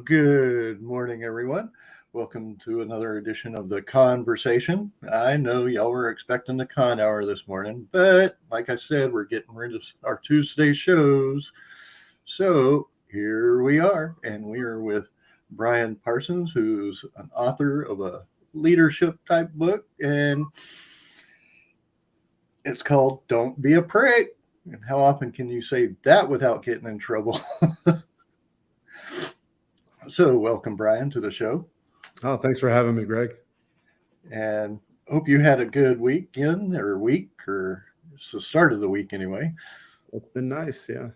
Good morning, everyone. Welcome to another edition of the Con-Versation. I know y'all were expecting the con hour this morning, but like I said, we're getting rid of our Tuesday shows. So here we are, and we are with Brian Parsons, who's an author of a leadership type book, and it's called Don't Be a Prick. And how often can you say that without getting in trouble? So, welcome, Brian, to the show. Oh, thanks for having me, Greg. And hope you had a good weekend or week, or it's the start of the week anyway. It's been nice, yeah.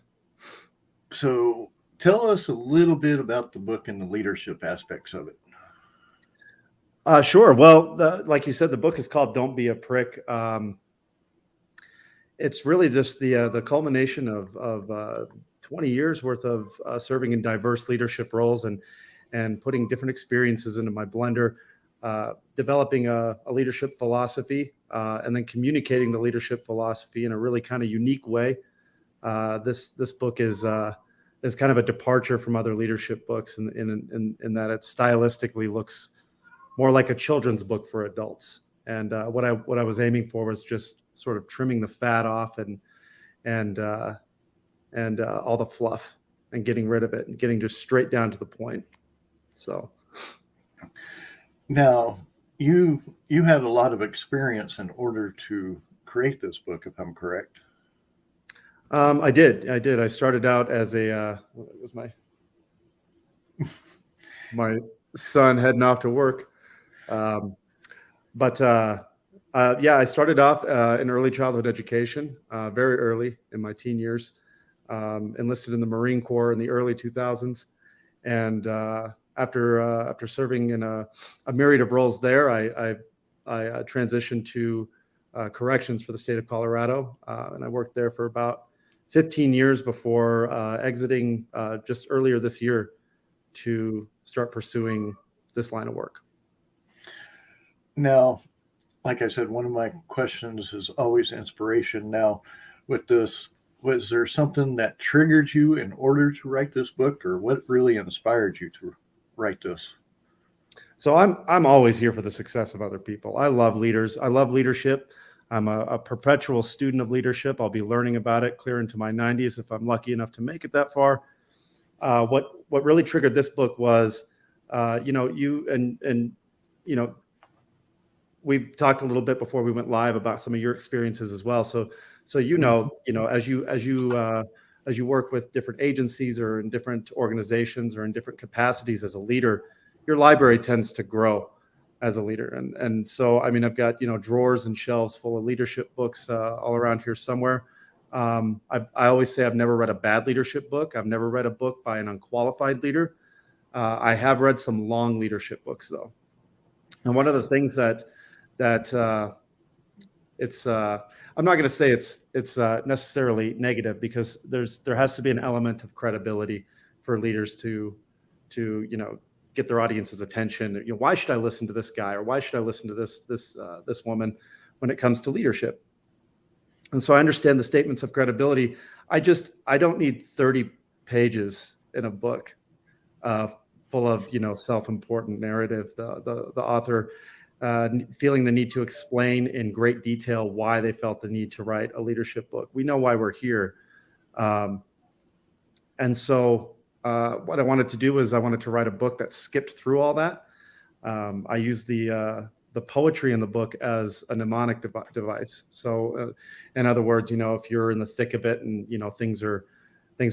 So, tell us a little bit about the book and the leadership aspects of it. Sure. Well, like you said, the book is called "Don't Be a Prick." It's really just the culmination of 20 years worth of serving in diverse leadership roles and putting different experiences into my blender, developing a leadership philosophy, and then communicating the leadership philosophy in a really kind of unique way. This book is kind of a departure from other leadership books in that it stylistically looks more like a children's book for adults. And what I was aiming for was just sort of trimming the fat off and all the fluff and getting rid of it and getting just straight down to the point. So now you had a lot of experience in order to create this book, if I'm correct. I did. I started out as it was my son heading off to work. I started off in early childhood education, very early in my teen years. Enlisted in the Marine Corps in the early 2000s, and after serving in a myriad of roles there, I transitioned to corrections for the state of Colorado, and I worked there for about 15 years before exiting just earlier this year to start pursuing this line of work. Now, like I said, one of my questions is always inspiration. Now, with this, was there something that triggered you in order to write this book, or what really inspired you to write this? So I'm always here for the success of other people. I love leaders. I love leadership. I'm a perpetual student of leadership. I'll be learning about it clear into my 90s if I'm lucky enough to make it that far. What really triggered this book was, we've talked a little bit before we went live about some of your experiences as well. So as you work with different agencies or in different organizations or in different capacities as a leader, your library tends to grow as a leader. And so, I mean, I've got, drawers and shelves full of leadership books all around here somewhere. I always say I've never read a bad leadership book. I've never read a book by an unqualified leader. I have read some long leadership books though. And one of the things that it's I'm not going to say it's necessarily negative, because there has to be an element of credibility for leaders to get their audience's attention. Why should I listen to this guy, or why should I listen to this woman when it comes to leadership? And so I understand the statements of credibility. I don't need 30 pages in a book full of self-important narrative. The author feeling the need to explain in great detail why they felt the need to write a leadership book. We know why we're here. And so what I wanted to do is I wanted to write a book that skipped through all that. I used the poetry in the book as a mnemonic device. So in other words, if you're in the thick of it and, things are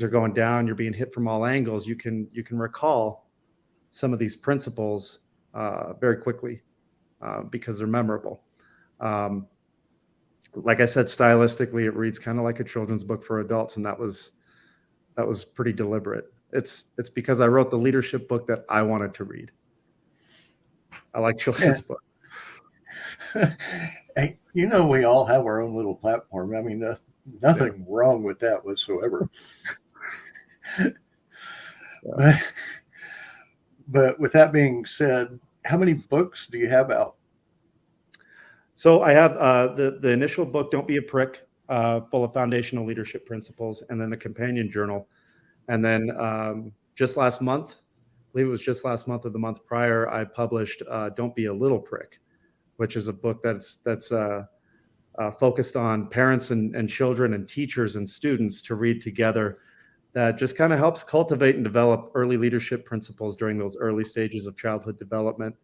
going down, you're being hit from all angles, you can recall some of these principles very quickly. Because they're memorable. Like I said, stylistically, it reads kind of like a children's book for adults, and that was pretty deliberate. It's because I wrote the leadership book that I wanted to read. I like children's books. Hey, we all have our own little platform. I mean, nothing wrong with that whatsoever. But with that being said, how many books do you have out? So I have the initial book, Don't Be a Prick, full of foundational leadership principles, and then a companion journal. And then just last month, believe it was just last month or the month prior, I published Don't Be a Little Prick, which is a book that's focused on parents and children and teachers and students to read together, that just kind of helps cultivate and develop early leadership principles during those early stages of childhood development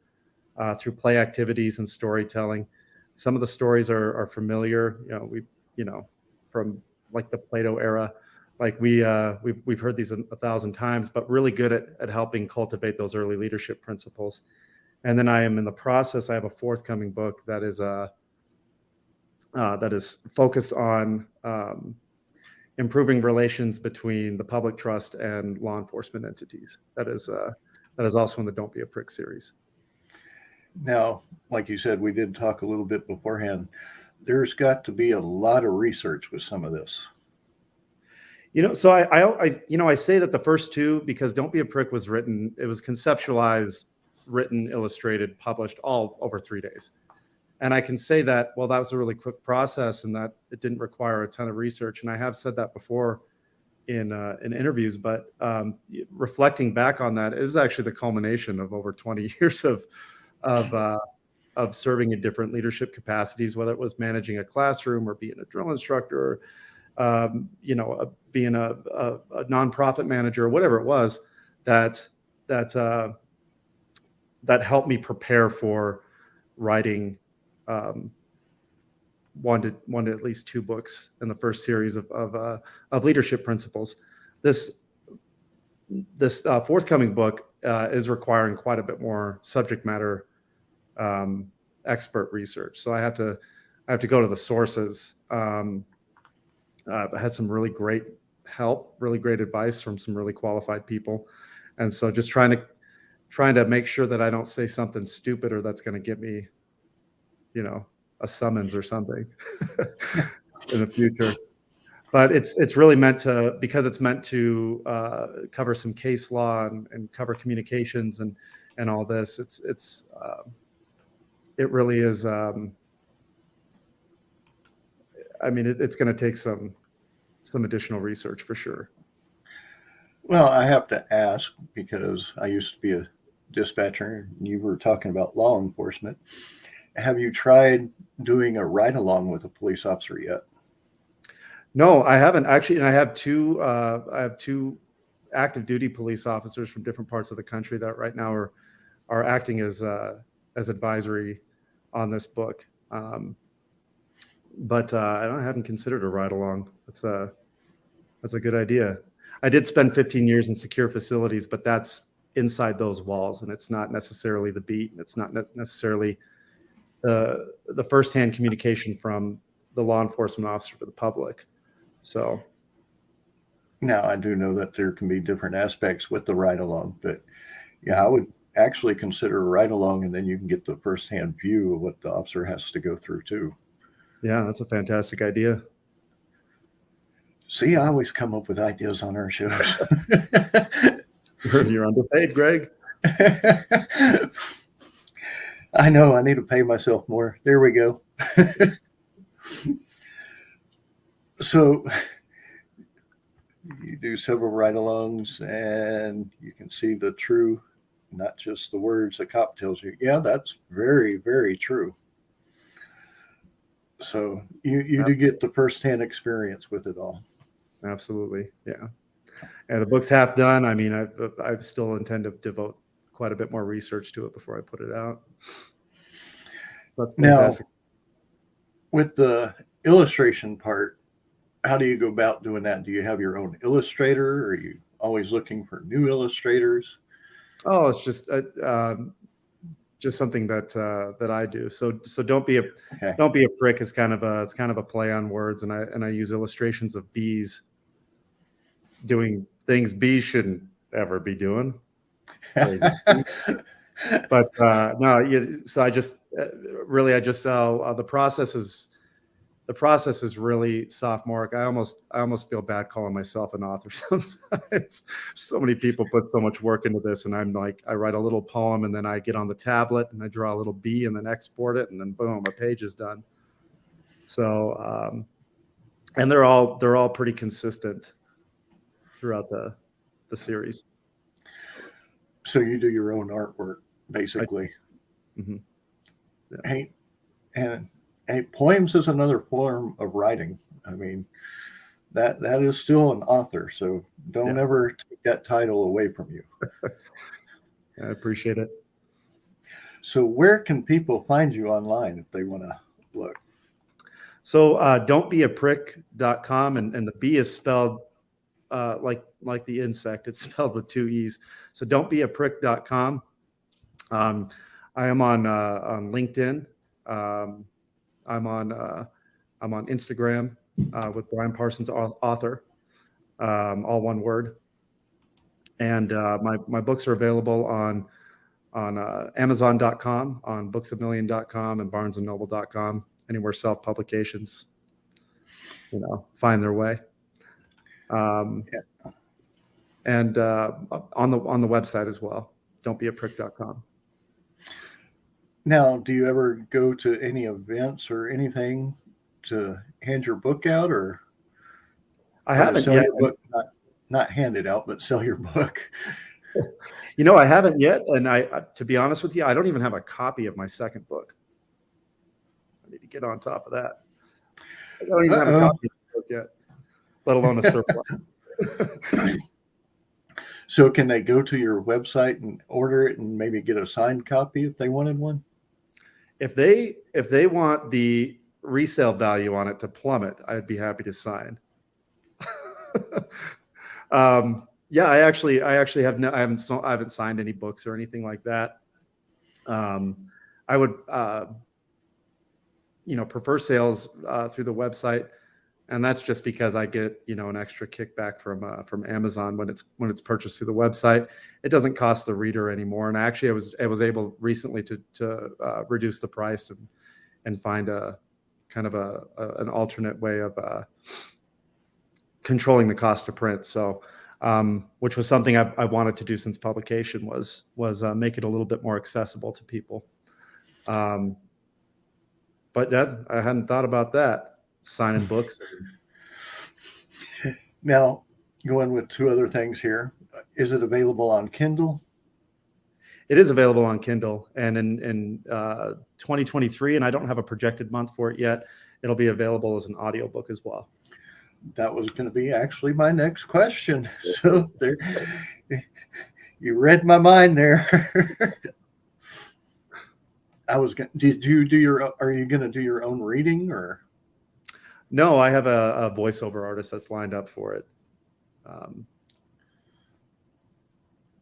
through play activities and storytelling. Some of the stories are familiar, from like the Plato era. Like we've heard these 1,000 times, but really good at helping cultivate those early leadership principles. And then I am in the process. I have a forthcoming book that is focused on improving relations between the public trust and law enforcement entities. That is also in the Don't Be a Prick series. Now, like you said, we did talk a little bit beforehand. There's got to be a lot of research with some of this. So I say that the first two, because Don't Be a Prick was written, it was conceptualized, written, illustrated, published all over 3 days. And I can say that, well, that was a really quick process and that it didn't require a ton of research. And I have said that before in interviews, but reflecting back on that, it was actually the culmination of over 20 years of serving in different leadership capacities, whether it was managing a classroom or being a drill instructor, being a nonprofit manager, or whatever it was, that helped me prepare for writing one to at least 2 books in the first series of leadership principles. This forthcoming book is requiring quite a bit more subject matter expert research. So I have to go to the sources. I had some really great help, really great advice from some really qualified people, and so just trying to make sure that I don't say something stupid or that's going to get me, a summons or something in the future. But it's really meant to, because it's meant to cover some case law and cover communications and all this. It really is. It's going to take some additional research for sure. Well, I have to ask because I used to be a dispatcher and you were talking about law enforcement. Have you tried doing a ride along with a police officer yet? No, I haven't actually. And I have two active duty police officers from different parts of the country that right now are acting as advisory on this book. But I haven't considered a ride along. That's a good idea. I did spend 15 years in secure facilities, but that's inside those walls, and it's not necessarily the beat. And it's not necessarily the firsthand communication from the law enforcement officer to the public. So now I do know that there can be different aspects with the ride along, but yeah, I would actually consider a ride along, and then you can get the firsthand view of what the officer has to go through too. Yeah, that's a fantastic idea. See, I always come up with ideas on our shows. You're underpaid, Greg. I know, I need to pay myself more. There we go. So you do several ride-alongs and you can see the true, not just the words the cop tells you. Yeah, that's very, very true. So you do get the firsthand experience with it all. Absolutely. Yeah. And the book's half done. I mean, I still intend to devote quite a bit more research to it before I put it out. That's fantastic. Now, with the illustration part, how do you go about doing that? Do you have your own illustrator? Or are you always looking for new illustrators? Oh, it's just something that I do. So don't be a prick is kind of a play on words, and I use illustrations of bees doing things bees shouldn't ever be doing. But no, so I just the process is really sophomoric. I almost feel bad calling myself an author sometimes. So many people put so much work into this, and I'm like, I write a little poem and then I get on the tablet and I draw a little bee and then export it, and then boom, a page is done. So and they're all pretty consistent throughout the series. So you do your own artwork, basically. Mhm. Yeah. Hey, and poems is another form of writing. I mean, that is still an author. So don't Yeah. ever take that title away from you. I appreciate it. So where can people find you online if they want to look? So don'tbeaprick.com, and the B is spelled like the insect. It's spelled with 2 E's. So don'tbeaprick.com. I am on LinkedIn. I'm on Instagram with Brian Parsons, author, all one word. And my books are available on Amazon.com, on booksafmillion.com, and barnesandnoble.com. Anywhere self-publications, find their way. Yeah. And on the website as well, don'tbeaprick.com. Now, do you ever go to any events or anything to hand your book out, or I to haven't sell yet. your book? Not hand it out, but sell your book. I haven't yet. And to be honest with you, I don't even have a copy of my second book. I need to get on top of that. I don't even have a copy of the book yet, let alone a surplus. So can they go to your website and order it and maybe get a signed copy if they wanted one? If they want the resale value on it to plummet, I'd be happy to sign. Yeah, I actually have I haven't signed any books or anything like that. I would prefer sales through the website, and that's just because I get an extra kickback from Amazon when it's purchased through the website. It doesn't cost the reader anymore, and actually I was able recently to reduce the price and find a kind of an alternate way of controlling the cost of print. So, which was something I wanted to do since publication, was make it a little bit more accessible to people. But I hadn't thought about that, signing books. Now, going with 2 other things here. Is it available on Kindle? It is available on Kindle, and in 2023, and I don't have a projected month for it yet, it'll be available as an audiobook as well. That was going to be actually my next question. So there, you read my mind there. Are you going to do your own reading, or? No, I have a voiceover artist that's lined up for it.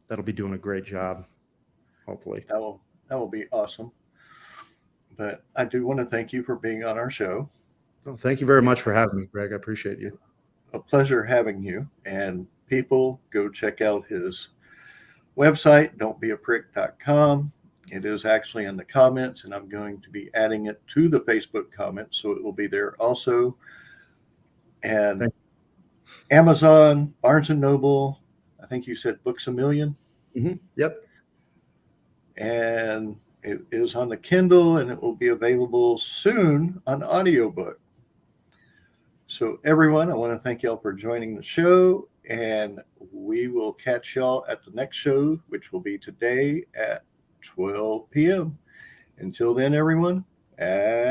That'll be doing a great job, hopefully. That will be awesome. But I do want to thank you for being on our show. Well, thank you very much for having me, Greg. I appreciate you. A pleasure having you. And people, go check out his website, don'tbeaprick.com. It is actually in the comments, and I'm going to be adding it to the Facebook comments, so it will be there also. And Amazon, Barnes and Noble, I think you said Books A Million. Mm-hmm. Yep. And it is on the Kindle, and it will be available soon on audiobook. So everyone, I want to thank y'all for joining the show, and we will catch y'all at the next show, which will be today at 12 p.m. Until then, everyone, adios.